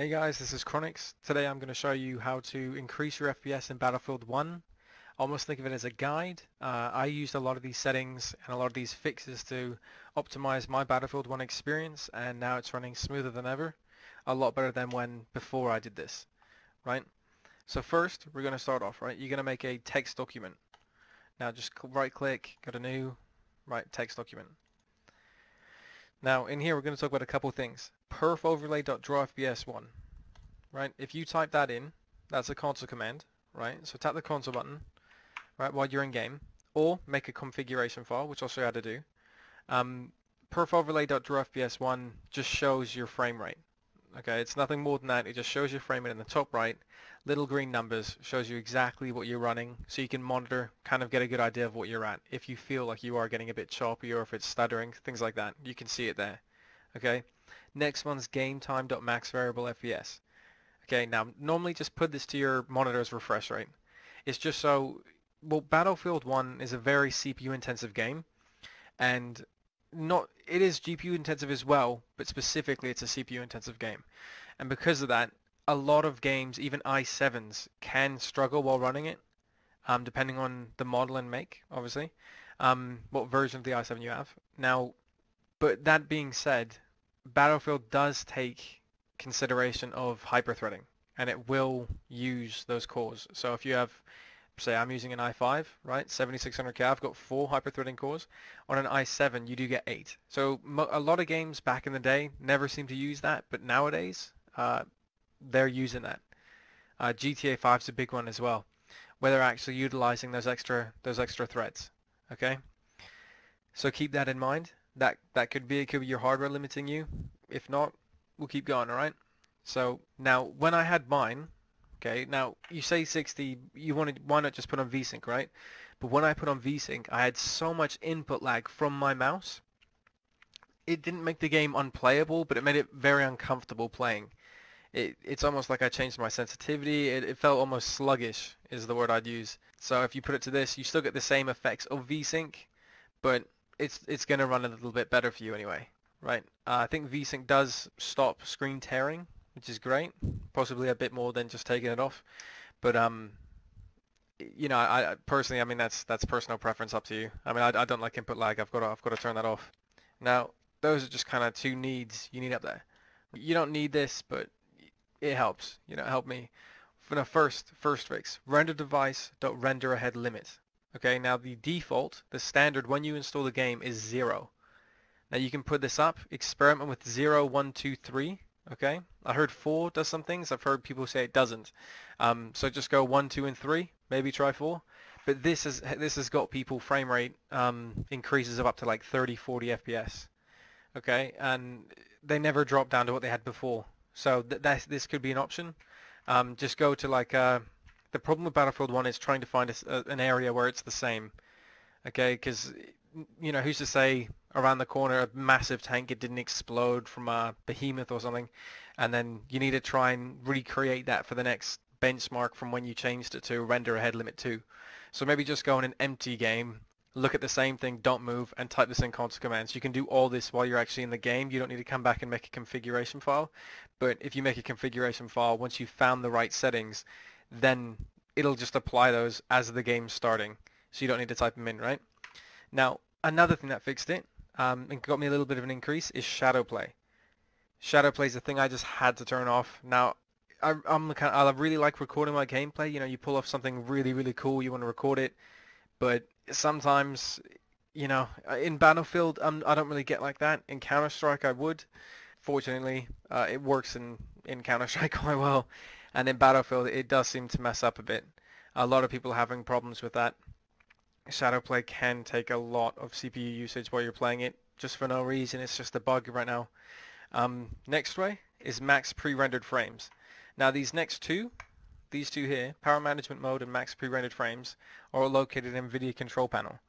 Hey guys, this is Kronix. Today I'm going to show you how to increase your FPS in Battlefield 1. Almost think of it as a guide. I used a lot of these settings and a lot of these fixes to optimize my Battlefield 1 experience, and now it's running smoother than ever. A lot better than when before I did this, right? So first, we're going to start off, right? You're going to make a text document. Now just right click, go to new, write text document. Now in here we're going to talk about a couple things. Perf overlay.drawFPS1, right? If you type that in, that's a console command, right? So tap the console button, right, while you're in game, or make a configuration file, which I'll show you how to do. Perf overlay.drawFPS1 just shows your frame rate. Okay, it's nothing more than that. It just shows your frame rate in the top right. Little green numbers shows you exactly what you're running, so you can monitor, kind of get a good idea of what you're at. If you feel like you are getting a bit choppy or if it's stuttering, things like that, you can see it there. Okay. Next one's game time.max variable FPS. Okay, now normally just put this to your monitor's refresh rate. It's just so, well, Battlefield 1 is a very CPU intensive game, and it is GPU intensive as well, but specifically it's a CPU intensive game. And because of that, a lot of games, even i7s, can struggle while running it, depending on the model and make, obviously, what version of the i7 you have. Now, but that being said, Battlefield does take consideration of hyperthreading, and it will use those cores. So if you have, say I'm using an i5, right, 7600K, I've got 4 hyperthreading cores. On an i7 you do get 8. So a lot of games back in the day never seemed to use that, but nowadays they're using that. GTA 5 is a big one as well, where they're actually utilizing those extra threads. Okay, so keep that in mind. That could be your hardware limiting you. If not, we'll keep going, alright? So now when I had mine, okay, now you say 60, why not just put on VSync, right? But when I put on VSync, I had so much input lag from my mouse. It didn't make the game unplayable, but it made it very uncomfortable playing. It's almost like I changed my sensitivity. It felt almost sluggish is the word I'd use. So if you put it to this, you still get the same effects of VSync, but it's going to run a little bit better for you anyway, right? I think VSync does stop screen tearing, which is great, possibly a bit more than just taking it off. But you know, I personally, I mean, that's personal preference, up to you. I mean, I don't like input lag. I've got to turn that off. Now, those are just kind of 2 needs you need up there. You don't need this, but it helps. You know, help me. For the first fix, render device dot render ahead limit. Okay, now the default, the standard when you install the game is 0. Now you can put this up, experiment with 0, 1, 2, 3. Okay, I heard 4 does some things. I've heard people say it doesn't. So just go 1, 2, and 3. Maybe try 4. But this has got people frame rate increases of up to like 30, 40 FPS. Okay, and they never drop down to what they had before. So this could be an option. Just go to like the problem with Battlefield 1 is trying to find an area where it's the same. Okay, because you know, who's to say around the corner a massive tank, it didn't explode from a behemoth or something, and then you need to try and recreate that for the next benchmark from when you changed it to render ahead limit 2. So maybe just go in an empty game, look at the same thing, don't move, and type this in console commands. You can do all this while you're actually in the game. You don't need to come back and make a configuration file. But if you make a configuration file, once you've found the right settings, then it'll just apply those as the game's starting. So you don't need to type them in, right? Now, another thing that fixed it, and got me a little bit of an increase, is shadow play. Shadow play is the thing I just had to turn off. Now, I really like recording my gameplay. You know, you pull off something really, really cool, you want to record it, but sometimes, you know, in Battlefield, I don't really get like that. In Counter-Strike, I would. Fortunately, it works in Counter-Strike quite well, and in Battlefield, it does seem to mess up a bit. A lot of people are having problems with that. Shadow play can take a lot of CPU usage while you're playing it, just for no reason. It's just a bug right now. Next way is max pre-rendered frames. Now these two here, power management mode and max pre-rendered frames, are located in NVIDIA control panel.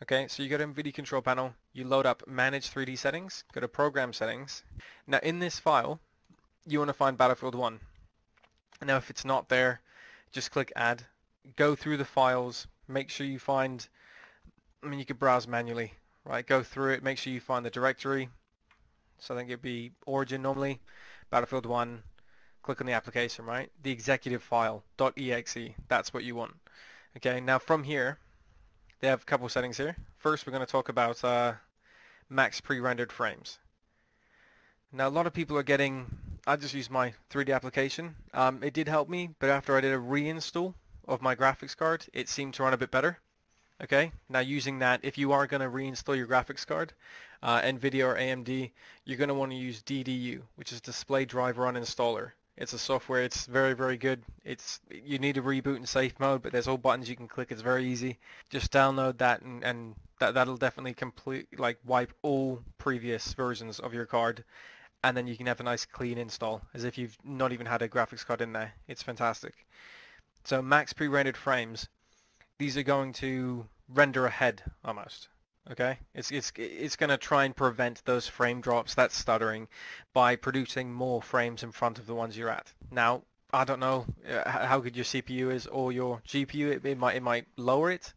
Okay, so you go to NVIDIA control panel, you load up manage 3D settings, go to program settings. Now in this file, you want to find Battlefield 1. Now if it's not there, just click add, go through the files, make sure you find, I mean, you could browse manually, right? Go through it, make sure you find the directory. So I think it'd be origin normally, Battlefield 1, click on the application, right? The executive file .exe, that's what you want. Okay, now from here, they have a couple settings here. First, we're going to talk about max pre-rendered frames. Now, a lot of people are getting, I just used my 3D application. It did help me, but after I did a reinstall of my graphics card, it seemed to run a bit better. Okay, now using that, if you are going to reinstall your graphics card, NVIDIA or AMD, you're going to want to use DDU, which is Display Driver Uninstaller. It's a software, it's very, very good. You need to reboot in safe mode, but there's all buttons you can click, it's very easy. Just download that and that'll definitely wipe all previous versions of your card, and then you can have a nice clean install, as if you've not even had a graphics card in there. It's fantastic. So max pre-rendered frames, these are going to render ahead almost. Okay, it's going to try and prevent those frame drops, that stuttering, by producing more frames in front of the ones you're at. Now, I don't know how good your CPU is or your GPU. It might lower it.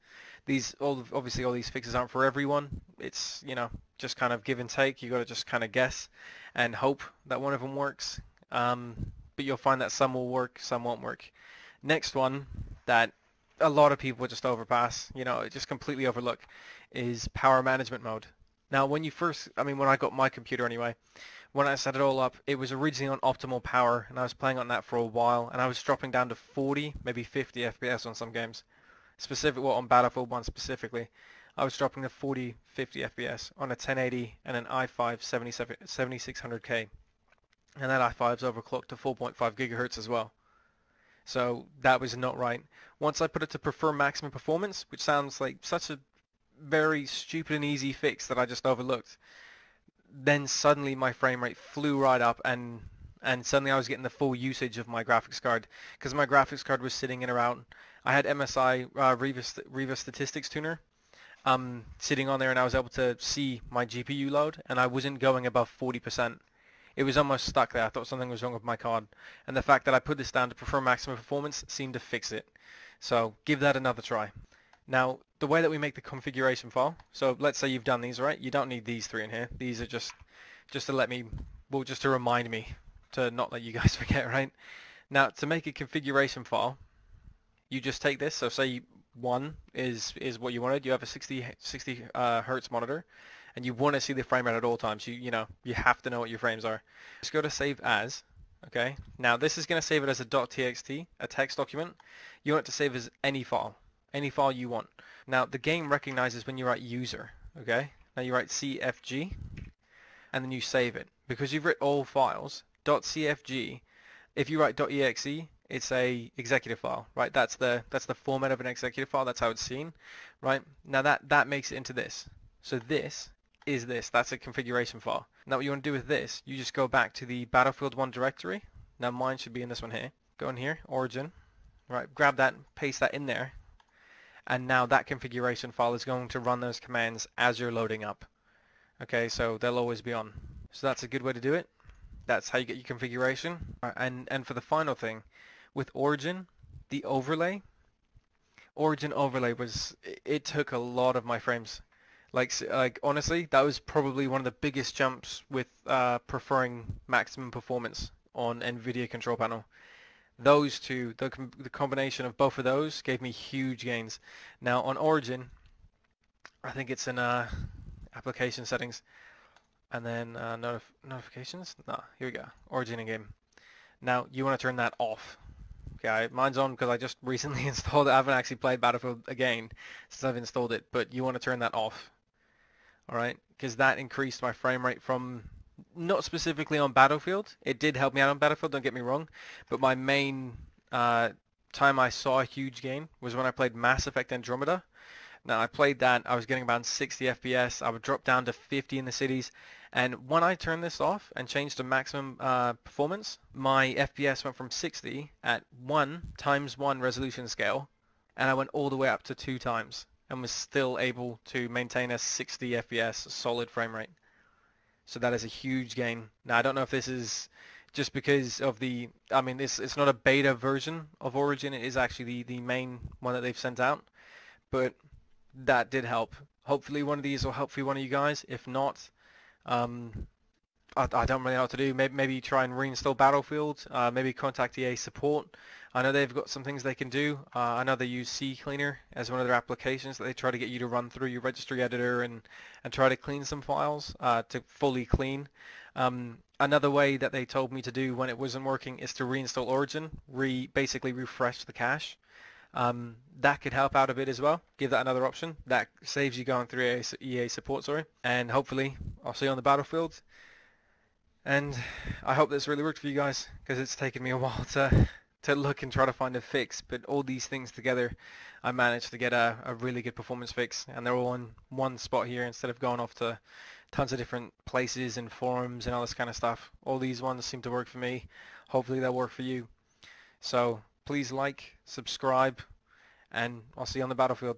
Obviously all these fixes aren't for everyone. It's, you know, just kind of give and take. You got to just kind of guess and hope that one of them works. But you'll find that some will work, some won't work. Next one that a lot of people just overpass, you know, just completely overlook, is power management mode. Now, when I got my computer anyway, when I set it all up, it was originally on optimal power, and I was playing on that for a while, and I was dropping down to 40, maybe 50 FPS on some games. On Battlefield 1 specifically, I was dropping to 40, 50 FPS on a 1080 and an i5 7600K. And that i5's overclocked to 4.5 gigahertz as well. So that was not right. Once I put it to prefer maximum performance, which sounds like such a very stupid and easy fix that I just overlooked, then suddenly my frame rate flew right up, and suddenly I was getting the full usage of my graphics card, because my graphics card was sitting in around, I had MSI Riva Statistics Tuner sitting on there, and I was able to see my GPU load, and I wasn't going above 40%. It was almost stuck there. I thought something was wrong with my card, and the fact that I put this down to prefer maximum performance seemed to fix it. So give that another try. Now, the way that we make the configuration file, so let's say you've done these, right? You don't need these three in here. These are just to remind me to not let you guys forget, right? Now, to make a configuration file, you just take this. So say 1 is what you wanted. You have a 60 hertz monitor, and you want to see the frame rate at all times. You have to know what your frames are. Just go to save as. Okay. Now this is going to save it as a .txt, a text document. You want it to save as any file you want. Now the game recognizes when you write user. Okay. Now you write CFG, and then you save it. Because you've written all files, .cfg. If you write .exe, it's a executive file, right? That's the format of an executive file. That's how it's seen, right? Now that makes it into this. So this is this. That's a configuration file. Now what you want to do with this, you just go back to the Battlefield 1 directory. Now mine should be in this one here. Go in here, origin, right? Grab that, paste that in there, and now that configuration file is going to run those commands as you're loading up. Okay, so they'll always be on. So that's a good way to do it. That's how you get your configuration. And for the final thing, with Origin, the overlay, Origin overlay it took a lot of my frames. Like honestly, that was probably one of the biggest jumps with preferring maximum performance on NVIDIA control panel. Those two, the combination of both of those gave me huge gains. Now on Origin, I think it's in application settings, and then notifications. No, here we go. Origin in game. Now you want to turn that off. Okay, mine's on because I just recently installed it. I haven't actually played Battlefield again since I've installed it, but you want to turn that off. Alright, because that increased my frame rate from, not specifically on Battlefield. It did help me out on Battlefield, don't get me wrong, but my main time I saw a huge gain was when I played Mass Effect Andromeda. Now I played that, I was getting about 60 FPS, I would drop down to 50 in the cities, and when I turned this off and changed to maximum performance, my FPS went from 60 at 1x1 resolution scale, and I went all the way up to 2 times, and was still able to maintain a 60 FPS solid frame rate. So that is a huge gain. Now I don't know if this is just because of it's not a beta version of Origin, it is actually the main one that they've sent out, but that did help. Hopefully one of these will help for one of you guys. If not, I I don't really know what to do. Maybe try and reinstall Battlefield. Maybe contact EA support. I know they've got some things they can do. I know they use CCleaner as one of their applications that they try to get you to run through your registry editor and try to clean some files to fully clean. Another way that they told me to do when it wasn't working is to reinstall Origin, basically refresh the cache. That could help out a bit as well. Give that another option. That saves you going through EA support, sorry. And hopefully I'll see you on the battlefield. And I hope this really worked for you guys, because it's taken me a while to look and try to find a fix. But all these things together, I managed to get a really good performance fix, and they're all in one spot here instead of going off to tons of different places and forums and all this kind of stuff. All these ones seem to work for me. Hopefully they'll work for you. So please like, subscribe, and I'll see you on the battlefield.